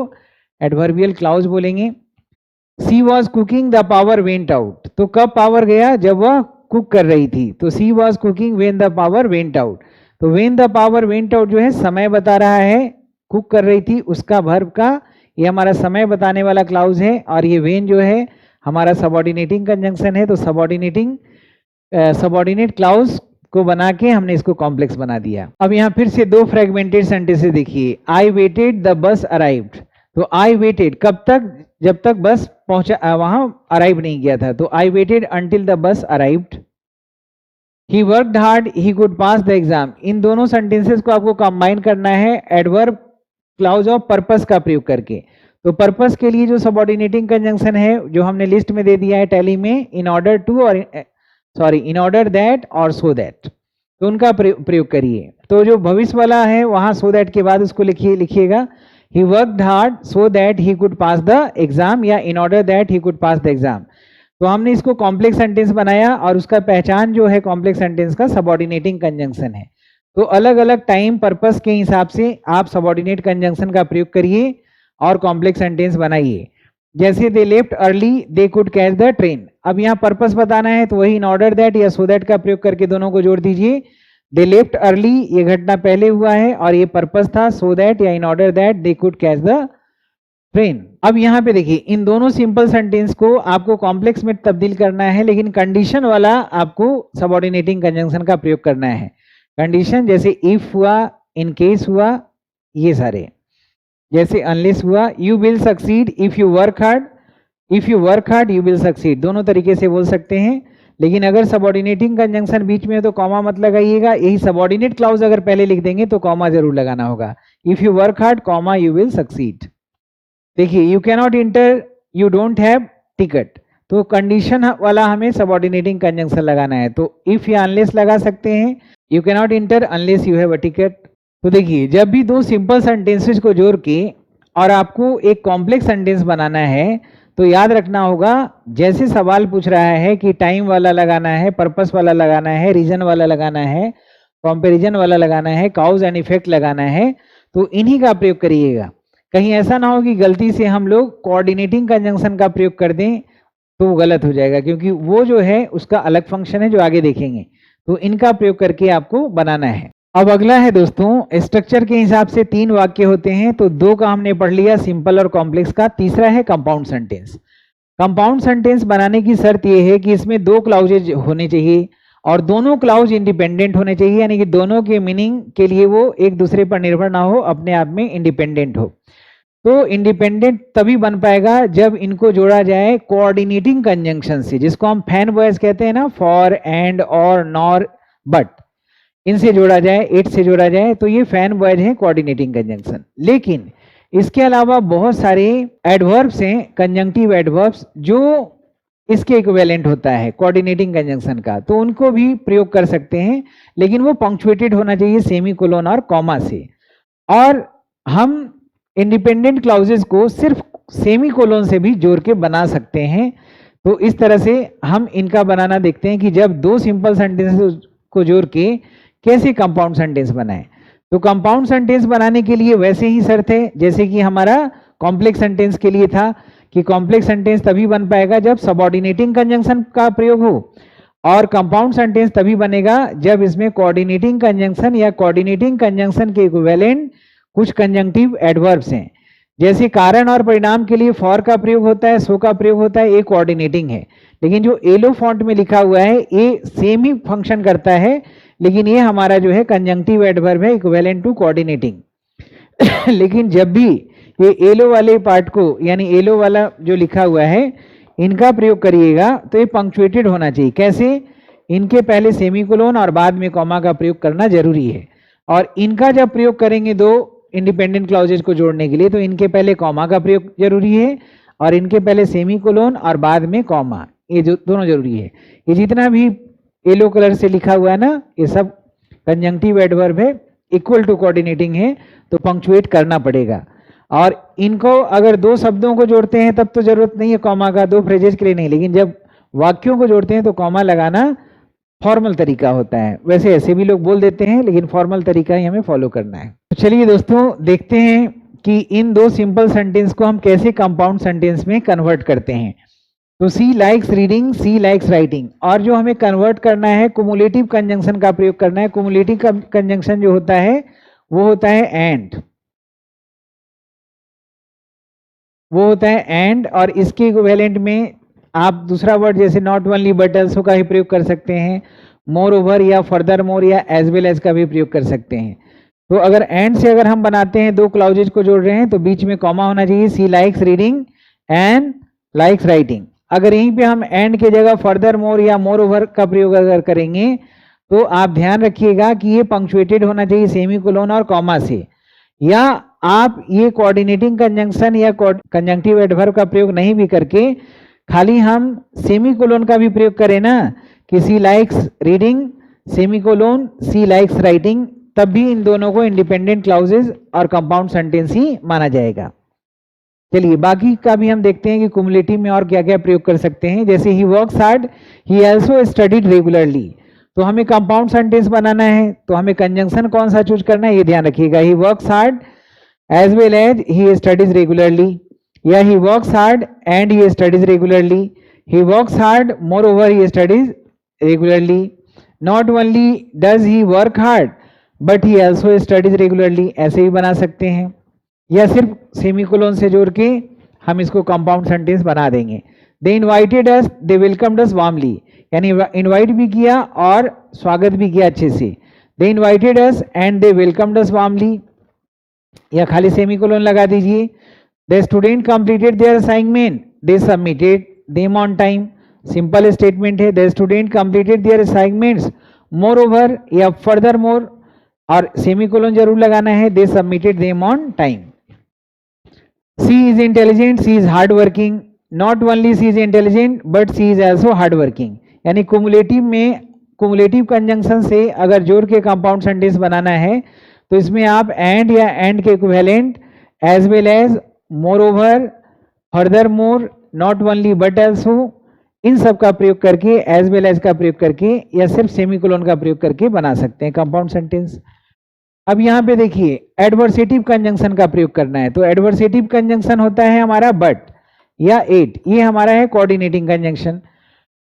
एडवर्बियल क्लाउज बोलेंगे। She was cooking the power went out, तो कब पावर गया, जब वह कुक कर रही थी। तो she was cooking when the power went out. तो when the power went out जो है समय बता रहा है, कुक कर रही थी उसका वर्ब का, ये हमारा समय बताने वाला क्लाउज है। और ये वेन जो है हमारा सबऑर्डिनेटिंग कंजंक्शन है, तो सबऑर्डिनेट क्लाउज को बना के हमने इसको कॉम्प्लेक्स बना दिया। अब यहाँ फिर से दो फ्रेगमेंटेड सेंटेंसेस देखिए, I waited the bus arrived. तो आई वेटेड कब तक, जब तक बस पहुंचा, वहां अराइव नहीं किया था। तो I waited until the bus arrived. He worked hard he could pass the exam. इन दोनों सेंटेंसेस को आपको कंबाइन करना है एडवर्ब क्लाउज ऑफ पर्पस का प्रयोग करके। तो पर्पस के लिए जो सबऑर्डिनेटिंग कंजंक्शन है जो हमने लिस्ट में दे दिया है टैली में, इन ऑर्डर टू और इन ऑर्डर दैट और सो दैट, तो उनका प्रयोग करिए। तो जो भविष्य वाला है वहां सो दैट के बाद उसको लिखिएगा, he worked hard so that he could pass the exam, या in order that he could pass the exam. तो हमने इसको कॉम्प्लेक्स सेंटेंस बनाया, और उसका पहचान जो है कॉम्प्लेक्स सेंटेंस का सबऑर्डिनेटिंग कंजंक्शन है। तो अलग अलग टाइम पर्पस के हिसाब से आप सबऑर्डिनेट कंजंक्शन का प्रयोग करिए और कॉम्प्लेक्स सेंटेंस बनाइए। जैसे they left early they could catch the train. अब यहाँ पर्पस बताना है, तो वही इन ऑर्डर दैट या सो दैट का प्रयोग करके दोनों को जोड़ दीजिए। दे लेफ्ट अर्ली ये घटना पहले हुआ है, और ये पर्पस था सो दैट या in order that they could catch the train. अब यहाँ पे देखिए, इन दोनों सिंपल सेंटेंस को आपको कॉम्प्लेक्स में तब्दील करना है, लेकिन कंडीशन वाला आपको सबऑर्डिनेटिंग कंजंक्शन का प्रयोग करना है। कंडीशन जैसे इफ हुआ, इन केस हुआ, ये सारे। जैसे अनलेस हुआ, you will succeed if you work hard, if you work hard you will succeed, दोनों तरीके से बोल सकते हैं। लेकिन अगर सबऑर्डिनेटिंग कंजंक्शन बीच में है तो कॉमा मत लगाइएगा, यही सबऑर्डिनेट क्लाउज अगर पहले लिख देंगे तो कॉमा जरूर लगाना होगा। If you work hard comma you will succeed. देखिए, you can not enter you don't have ticket, तो कंडीशन वाला हमें सबऑर्डिनेटिंग कंजंक्शन लगाना है, तो इफ या अनलेस लगा सकते हैं। You can not inter unless you have a ticket. तो देखिए, जब भी दो सिंपल सेंटेंसेस को जोड़ के और आपको एक कॉम्प्लेक्स सेंटेंस बनाना है, तो याद रखना होगा, जैसे सवाल पूछ रहा है कि टाइम वाला लगाना है, पर्पस वाला लगाना है, रीजन वाला लगाना है, कंपैरिजन वाला लगाना है, कॉज एंड इफेक्ट लगाना है, तो इन्हीं का प्रयोग करिएगा। कहीं ऐसा ना हो कि गलती से हम लोग कोऑर्डिनेटिंग कंजंक्शन का प्रयोग कर दें तो वो गलत हो जाएगा, क्योंकि वो जो है उसका अलग फंक्शन है जो आगे देखेंगे। तो इनका प्रयोग करके आपको बनाना है। अब अगला है दोस्तों, स्ट्रक्चर के हिसाब से 3 वाक्य होते हैं, तो 2 का हमने पढ़ लिया, सिंपल और कॉम्प्लेक्स का। तीसरा है कंपाउंड सेंटेंस। कंपाउंड सेंटेंस बनाने की शर्त यह है कि इसमें 2 क्लाउजेज होने चाहिए और दोनों क्लाउज इंडिपेंडेंट होने चाहिए, यानी कि दोनों के मीनिंग के लिए वो एक दूसरे पर निर्भर ना हो, अपने आप में इंडिपेंडेंट हो। तो इंडिपेंडेंट तभी बन पाएगा जब इनको जोड़ा जाए कोऑर्डिनेटिंग कंजंक्शन से, जिसको हम फैन वॉइस कहते हैं ना, फॉर, एंड, और, नॉर, बट। इनसे जोड़ा जाए, इट से जोड़ा जाए, तो ये फैन बॉयज है कोऑर्डिनेटिंग कंजंक्शन। लेकिन इसके अलावा बहुत सारे एडवर्ब्स हैं, कंजंक्टिव एडवर्ब्स, जो इसके इक्विवेलेंट होता है कोऑर्डिनेटिंग कंजंक्शन का, तो उनको भी प्रयोग कर सकते हैं, लेकिन वो पंक्चुएटेड होना चाहिए सेमीकोलन और कॉमा से। और हम इंडिपेंडेंट क्लाउजेस को सिर्फ सेमीकोलन से भी जोड़ के बना सकते हैं। तो इस तरह से हम इनका बनाना देखते हैं कि जब दो सिंपल सेंटेंसेस को जोड़ के कैसे कंपाउंड सेंटेंस बनाएं। तो कंपाउंड सेंटेंस बनाने के लिए वैसे ही शर्त है जैसे कि हमारा कॉम्प्लेक्स सेंटेंस के लिए था कि कॉम्प्लेक्स सेंटेंस तभी बन पाएगा जब सबऑर्डिनेटिंग कंजंक्शन का प्रयोग हो, और कंपाउंड सेंटेंस तभी बनेगा जब इसमें कोऑर्डिनेटिंग कंजंक्शन या कोऑर्डिनेटिंग कंजंक्शन के इक्विवेलेंट कुछ कंजंक्टिव एडवर्ब्स हैं। जैसे कारण और परिणाम के लिए फॉर का प्रयोग होता है, सो का प्रयोग होता है, ये कोऑर्डिनेटिंग है। लेकिन जो येलो फॉन्ट में लिखा हुआ है ये सेम ही फंक्शन करता है, लेकिन ये हमारा जो है कंजंक्टिव एडवर्ब है इक्विवेलेंट टू कोऑर्डिनेटिंग। लेकिन जब भी ये येलो वाले पार्ट को, यानी येलो वाला जो लिखा हुआ है, इनका प्रयोग करिएगा तो ये पंक्चुएटेड होना चाहिए। कैसे? इनके पहले सेमीकोलन और बाद में कॉमा का प्रयोग करना जरूरी है। और इनका जब प्रयोग करेंगे दो इंडिपेंडेंट क्लॉजेज को जोड़ने के लिए, तो इनके पहले कॉमा का प्रयोग जरूरी है और इनके पहले सेमीकोलन और बाद में कॉमा, ये जो दोनों जरूरी है। ये जितना भी येलो कलर से लिखा हुआ है ना, ये सब कंजंक्टिव एडवर्ब है, इक्वल टू कोऑर्डिनेटिंग है, तो पंक्चुएट करना पड़ेगा। और इनको अगर दो शब्दों को जोड़ते हैं तब तो जरूरत नहीं है कॉमा का, दो फ्रेजेज के लिए नहीं, लेकिन जब वाक्यों को जोड़ते हैं तो कॉमा लगाना फॉर्मल तरीका होता है। वैसे ऐसे भी लोग बोल देते हैं, लेकिन फॉर्मल तरीका ही हमें फॉलो करना है। तो चलिए दोस्तों देखते हैं कि इन दो सिंपल सेंटेंस को हम कैसे कंपाउंड सेंटेंस में कन्वर्ट करते हैं। तो सी likes reading, she likes writing, और जो हमें कन्वर्ट करना है कुमुलेटिव कंजंक्शन का प्रयोग करना है। कुमुलेटिव कंजंक्शन जो होता है वो होता है एंड, वो होता है एंड, और इसके इक्विवेलेंट में आप दूसरा वर्ड जैसे नॉट ओनली बट आल्सो का भी प्रयोग कर सकते हैं, मोर ओवर या फर्दर मोर या एज वेल एज का भी प्रयोग कर सकते हैं। तो अगर एंड से अगर हम बनाते हैं, दो क्लाउजेज को जोड़ रहे हैं, तो बीच में कॉमा होना चाहिए, she likes reading and likes writing. अगर यहीं पे हम एंड की जगह फर्दर मोर या मोर ओवर का प्रयोग अगर करेंगे, तो आप ध्यान रखिएगा कि ये पंक्चुएटेड होना चाहिए सेमीकोलन और कॉमा से। या आप ये कोऑर्डिनेटिंग कंजंक्शन या कंजंक्टिव एडवर्ब का प्रयोग नहीं भी करके खाली हम सेमीकोलन का भी प्रयोग करें ना, कि she likes reading semicolon C likes writing, तब भी इन दोनों को इंडिपेंडेंट क्लाउजेज और कंपाउंड सेंटेंस ही माना जाएगा। चलिए बाकी का भी हम देखते हैं कि कुमुलेटिव में और क्या क्या प्रयोग कर सकते हैं। जैसे ही वर्क्स हार्ड, ही आल्सो स्टडीड रेगुलरली, तो हमें कंपाउंड सेंटेंस बनाना है, तो हमें कंजंक्शन कौन सा चूज करना है ये ध्यान रखिएगा। He works hard as well as he studies regularly, या he works hard and he studies regularly, he works hard moreover he studies regularly, not only does he work hard but he also studies regularly, ऐसे भी बना सकते हैं। या सिर्फ semicolon से जोड़ के हम इसको कंपाउंड सेंटेंस बना देंगे। They invited us, they welcomed us warmly, यानी इनवाइट भी किया और स्वागत भी किया अच्छे से। They invited us and they welcomed us warmly, या खाली सेमीकोलन लगा दीजिए। The student completed their assignment, they submitted them on time, simple statement है। The student completed their assignments moreover या फर्दर मोर, और सेमीकोलन जरूर लगाना है, they submitted them on time. She is intelligent, C is hard working, not only she is intelligent but she is also hard working, यानी cumulative में cumulative conjunction से अगर जोड़ के कंपाउंड सेंटेंस बनाना है, तो इसमें आप एंड या एंड के equivalent as well as, moreover, furthermore, not only but also, इन सब का प्रयोग करके, एज वेल एज का प्रयोग करके, या सिर्फ सेमीकोलन का प्रयोग करके बना सकते हैं कंपाउंड सेंटेंस। अब यहाँ पे देखिए एडवर्सेटिव कंजंक्शन का प्रयोग करना है, तो एडवर्सेटिव कंजंक्शन होता है हमारा बट या एट, ये हमारा है कोऑर्डिनेटिंग कंजंक्शन।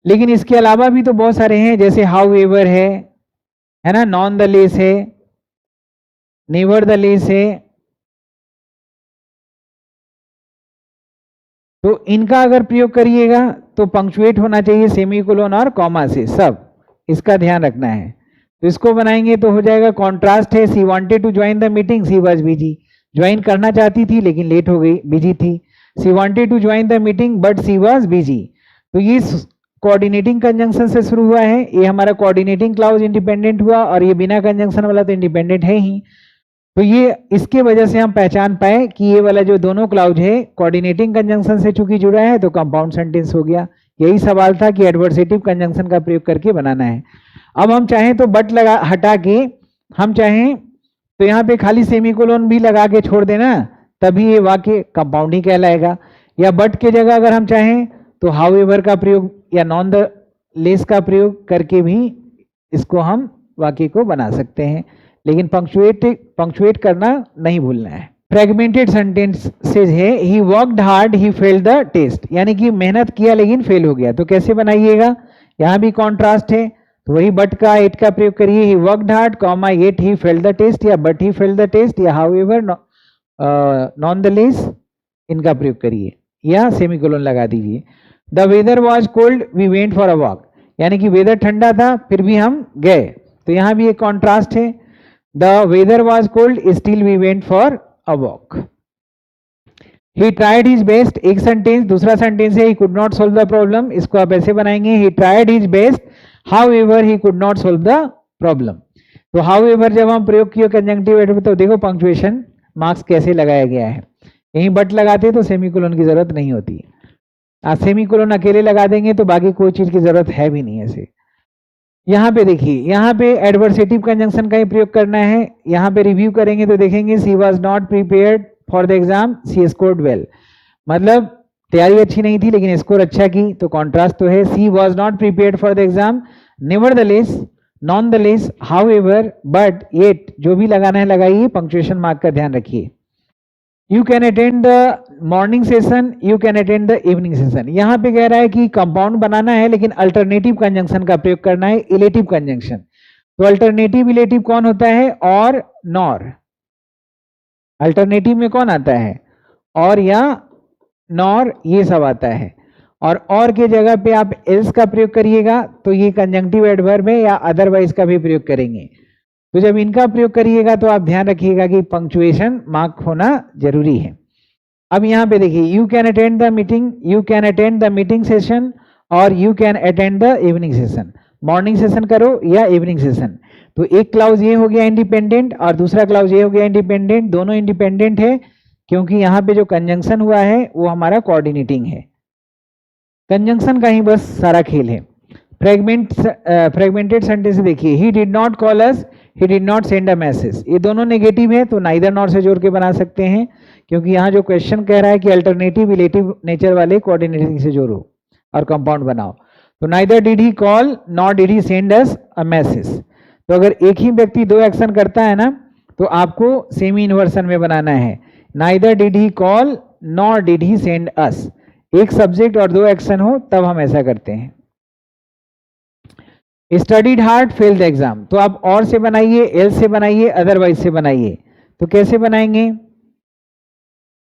लेकिन इसके अलावा भी तो बहुत सारे हैं, जैसे हाउ एवर है ना, नॉन द लेस है, नेवर द लेस है। तो इनका अगर प्रयोग करिएगा तो पंक्चुएट होना चाहिए सेमीकोलन और कॉमा से, सब इसका ध्यान रखना है। तो इसको बनाएंगे तो हो जाएगा, कॉन्ट्रास्ट है, she wanted to join the meeting, she was busy, join करना चाहती थी लेकिन लेट हो गई, बिजी थी। She wanted to join the meeting but she was busy, तो ये कोऑर्डिनेटिंग कंजंक्शन से शुरू हुआ है, ये हमारा कोऑर्डिनेटिंग क्लाउज इंडिपेंडेंट हुआ, और ये बिना कंजंक्शन वाला तो इंडिपेंडेंट है ही। तो ये इसके वजह से हम पहचान पाए कि ये वाला जो दोनों क्लाउज है कोऑर्डिनेटिंग कंजंक्शन से चूंकि जुड़ा है तो कंपाउंड सेंटेंस हो गया। यही सवाल था कि एडवर्सेटिव कंजंक्शन का प्रयोग करके बनाना है। अब हम चाहें तो बट लगा हटा के हम चाहें तो यहाँ पे खाली सेमीकोलन भी लगा के छोड़ देना, तभी ये वाक्य कंपाउंड ही कहलाएगा। या बट के जगह अगर हम चाहें तो हाउएवर का प्रयोग या नॉन द लेस का प्रयोग करके भी इसको हम वाक्य को बना सकते हैं, लेकिन पंक्चुएट करना नहीं भूलना है। फ्रेगमेंटेड सेंटेंसेज है, he worked hard he failed the test, यानी कि मेहनत किया लेकिन फेल हो गया। तो कैसे बनाइएगा, यहाँ भी कॉन्ट्रास्ट है, तो वही बट का एट का प्रयोग करिए, he worked hard comma yet he failed the test, या but he failed the test, या हाउएवर नॉन द लेस इनका प्रयोग करिए, या सेमीकोलन लगा दीजिए। The weather was cold we went for a walk, यानी कि वेदर ठंडा था फिर भी हम गए, तो यहाँ भी एक कॉन्ट्रास्ट है। The weather was cold still we went for a walk. He tried his best, एक सेंटेंस, दूसरा सेंटेंस है he could not solve the problem, इसको आप ऐसे बनाएंगे, he tried his best however he could not solve the problem. तो however जब हम प्रयोग किए कंजंक्टिव एडवर्ब, तो देखो पंक्चुएशन मार्क्स कैसे लगाया गया है। यहीं बट लगाते तो सेमीकोलन की जरूरत नहीं होती, आज सेमीकोलन अकेले लगा देंगे तो बाकी कोई चीज की जरूरत है भी नहीं ऐसे। यहाँ पे देखिए, यहाँ पे एडवर्सेटिव कंजंक्शन का ही प्रयोग करना है। यहाँ पे रिव्यू करेंगे तो देखेंगे she was not prepared for the exam she scored well, मतलब तैयारी अच्छी नहीं थी लेकिन स्कोर अच्छा की, तो कॉन्ट्रास्ट तो है, she was not prepared for the exam nevertheless nonetheless however but yet, जो भी लगाना है लगाइए, पंक्चुएशन मार्क का ध्यान रखिए। You can attend the morning session, you can attend the evening session. यहाँ पे कह रहा है कि कंपाउंड बनाना है लेकिन अल्टरनेटिव कंजंक्शन का प्रयोग करना है, इलेटिव कंजंक्शन। तो अल्टरनेटिव इलेटिव कौन होता है, और नॉर। अल्टरनेटिव में कौन आता है, और या नॉर, ये सब आता है। और के जगह पे आप एल्स का प्रयोग करिएगा तो ये कंजंक्टिव एडवर्ब है, या अदरवाइज का भी प्रयोग करेंगे। तो जब इनका प्रयोग करिएगा तो आप ध्यान रखिएगा कि पंक्चुएशन मार्क होना जरूरी है। अब यहाँ पे देखिए, you can attend the meeting, you can attend the meeting session, और you can attend the evening session. Morning session करो या इवनिंग सेशन, तो एक क्लाउज ये हो गया इंडिपेंडेंट और दूसरा क्लाउज ये हो गया इंडिपेंडेंट। दोनों इंडिपेंडेंट है क्योंकि यहाँ पे जो कंजंक्शन हुआ है वो हमारा कोऑर्डिनेटिंग है। कंजंक्शन का ही बस सारा खेल है। फ्रेगमेंटेड सेंटेंस देखिए, he did not call us, he did not send a message, ये दोनों नेगेटिव है तो नाइदर नॉर से जोड़ के बना सकते हैं, क्योंकि यहाँ जो क्वेश्चन कह रहा है कि अल्टरनेटिव रिलेटिव नेचर वाले कोऑर्डिनेटिंग से जोड़ो और कंपाउंड बनाओ। तो neither did he call not did he send us a message. तो अगर एक ही व्यक्ति दो एक्शन करता है ना तो आपको सेमी इन्वर्सन में बनाना है, neither did he call not did he send us. एक सब्जेक्ट और दो एक्शन हो तब हम ऐसा करते हैं। Studied hard fail the exam, तो आप और से बनाइए, एल से बनाइए, अदरवाइज से बनाइए। तो कैसे बनाएंगे,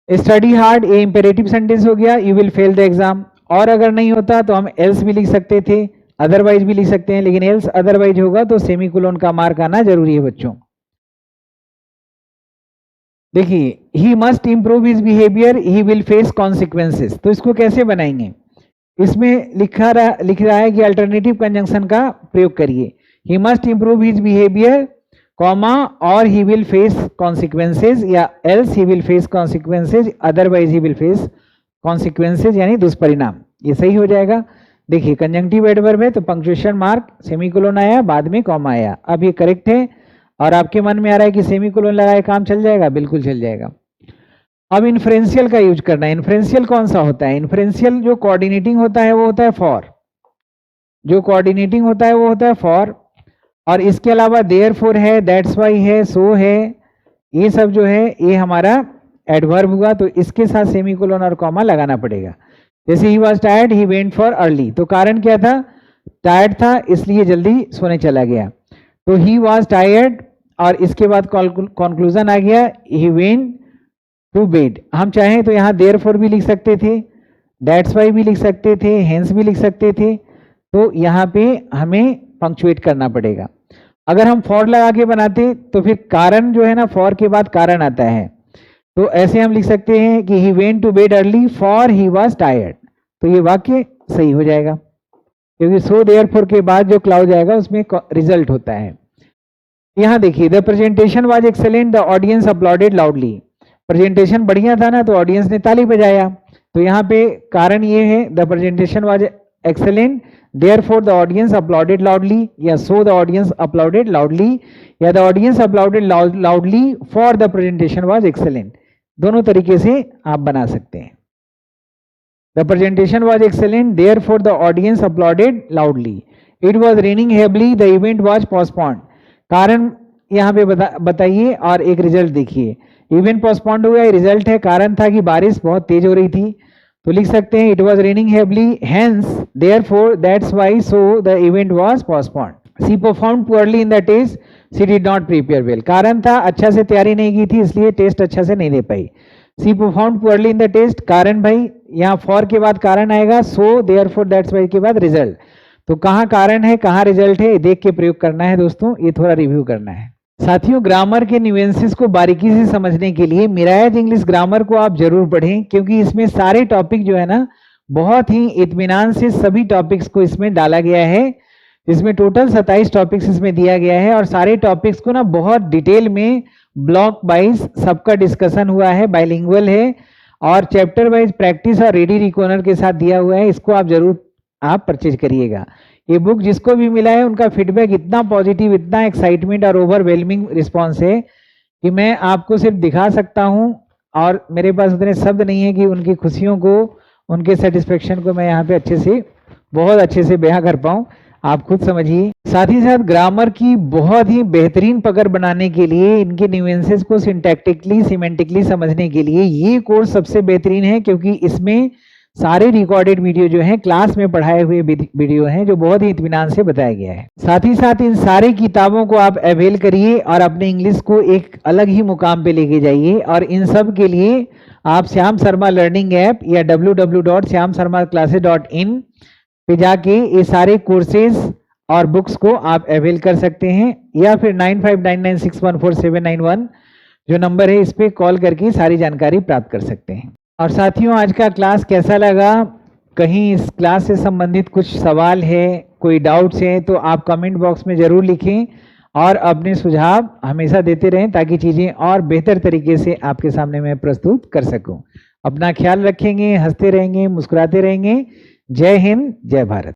स्टडी हार्ड ये इंपेरेटिव सेंटेंस हो गया, you will fail the exam. और अगर नहीं होता तो हम एल्स भी लिख सकते थे, अदरवाइज भी लिख सकते हैं, लेकिन एल्स अदरवाइज होगा तो सेमीकोलन का मार्क आना जरूरी है बच्चों। देखिए, he must improve his behaviour he will face consequences, तो इसको कैसे बनाएंगे, इसमें लिख रहा है कि अल्टरनेटिव कंजंक्शन का प्रयोग करिए, he must improve his behaviour comma और ही विल फेस कॉन्सिक्वेंसेज, या else he will face consequences otherwise he will face consequences, यानी दुष्परिणाम। ये सही हो जाएगा। देखिए, कंजंक्टिव एडवर्ब है तो पंक्चुएशन मार्क सेमीकोलन आया, बाद में कॉमा आया। अब ये करेक्ट है और आपके मन में आ रहा है कि सेमीकोलन लगाए काम चल जाएगा, बिल्कुल चल जाएगा। अब इन्फ्रेंशियल का यूज करना है। इन्फ्रेंशियल कौन सा होता है, इन्फ्रेंशियल जो कोऑर्डिनेटिंग होता है वो होता है फॉर, जो कोऑर्डिनेटिंग होता है वो होता है फॉर, और इसके अलावा देयरफॉर है, दैट्स व्हाई है, सो है, ये सब जो है ये हमारा एडवर्ब हुआ, तो इसके साथ सेमीकोलन और कॉमा लगाना पड़ेगा। जैसे ही was tired he went for early, तो कारण क्या था, टायर्ड था इसलिए जल्दी सोने चला गया, तो ही वॉज टायर्ड, और इसके बाद कंक्लूजन आ गया ही वेंट टू बेड। हम चाहें तो यहाँ देयरफॉर भी लिख सकते थे, दैट्स व्हाई भी लिख सकते थे, हेंस भी लिख सकते थे, तो यहाँ पे हमें पंक्चुएट करना पड़ेगा। अगर हम फॉर लगा के बनाते तो फिर कारण जो है ना, फॉर के बाद कारण आता है, तो ऐसे हम लिख सकते हैं कि he went to bed early for he was tired, तो ये वाक्य सही हो जाएगा। क्योंकि सो देयरफॉर के बाद जो क्लाउज आएगा उसमें रिजल्ट होता है। यहाँ देखिए, the presentation was excellent, the audience applauded loudly. Presentation बढ़िया था ना, तो ऑडियंस ने ताली बजाया। तो यहाँ पे कारण ये है, the presentation was excellent, therefore the audience applauded loudly, या so the audience applauded loudly, या the audience applauded loudly for the presentation was excellent. दोनों तरीके से आप बना सकते हैं। The presentation was excellent, therefore the audience applauded loudly. It was raining heavily, the event was postponed. कारण यहाँ पे बताइए और एक रिजल्ट देखिए। इवेंट पोस्टपोन्ड हो गया, रिजल्ट है कारण था कि बारिश बहुत तेज हो रही थी, तो लिख सकते हैं it was raining heavily, hence therefore that's why so the event was postponed. She performed poorly in the test, she did not prepare well. कारण था अच्छा से तैयारी नहीं की थी, इसलिए टेस्ट अच्छा से नहीं दे पाई। She performed poorly in the test, कारण भाई यहाँ फॉर के बाद कारण आएगा, सो देयरफॉर दैट्स व्हाई के बाद रिजल्ट। तो कहाँ कारण है कहाँ रिजल्ट है, देख के प्रयोग करना है दोस्तों, ये थोड़ा रिव्यू करना है। साथियों, ग्रामर के न्यूएंसेस को बारीकी से समझने के लिए मिराज इंग्लिश ग्रामर को आप जरूर पढ़ें, क्योंकि इसमें सारे टॉपिक जो है ना बहुत ही इत्मीनान से सभी टॉपिक्स को इसमें डाला गया है। इसमें टोटल 27 टॉपिक्स इसमें दिया गया है और सारे टॉपिक्स को ना बहुत डिटेल में ब्लॉक वाइज सबका डिस्कशन हुआ है, बाइलिंगुअल है और चैप्टर वाइज प्रैक्टिस और रेडी रिकॉर्नर के साथ दिया हुआ है। इसको आप जरूर आप परचेज करिएगा। ये बुक जिसको भी मिला है उनका फीडबैक इतना पॉजिटिव, इतना एक्साइटमेंट और ओवरवेलमिंग रिस्पॉन्स है कि मैं आपको सिर्फ दिखा सकता हूं और मेरे पास उतने शब्द नहीं है कि उनकी खुशियों को, उनके सेटिस्फेक्शन को मैं यहाँ पे अच्छे से, बहुत अच्छे से बयां कर पाऊं। आप खुद समझिए। साथ ही साथ ग्रामर की बहुत ही बेहतरीन पकड़ बनाने के लिए, इनके न्यूएंसेस को सिंटैक्टिकली सिमेंटिकली समझने के लिए ये कोर्स सबसे बेहतरीन है, क्योंकि इसमें सारे रिकॉर्डेड वीडियो जो हैं क्लास में पढ़ाए हुए वीडियो हैं जो बहुत ही इत्मीनान से बताया गया है। साथ ही साथ इन सारी किताबों को आप अवेल करिए और अपने इंग्लिश को एक अलग ही मुकाम पे लेके जाइए। और इन सब के लिए आप श्याम शर्मा लर्निंग ऐप या www.shyamsharmaclasses.in पे जाके ये सारे कोर्सेज और बुक्स को आप अवेल कर सकते हैं, या फिर 9599614791 जो नंबर है इस पे कॉल करके सारी जानकारी प्राप्त कर सकते हैं। और साथियों, आज का क्लास कैसा लगा? कहीं इस क्लास से संबंधित कुछ सवाल है, कोई डाउट्स हैं तो आप कमेंट बॉक्स में ज़रूर लिखें और अपने सुझाव हमेशा देते रहें ताकि चीज़ें और बेहतर तरीके से आपके सामने मैं प्रस्तुत कर सकूं। अपना ख्याल रखेंगे, हंसते रहेंगे, मुस्कुराते रहेंगे। जय हिंद, जय भारत।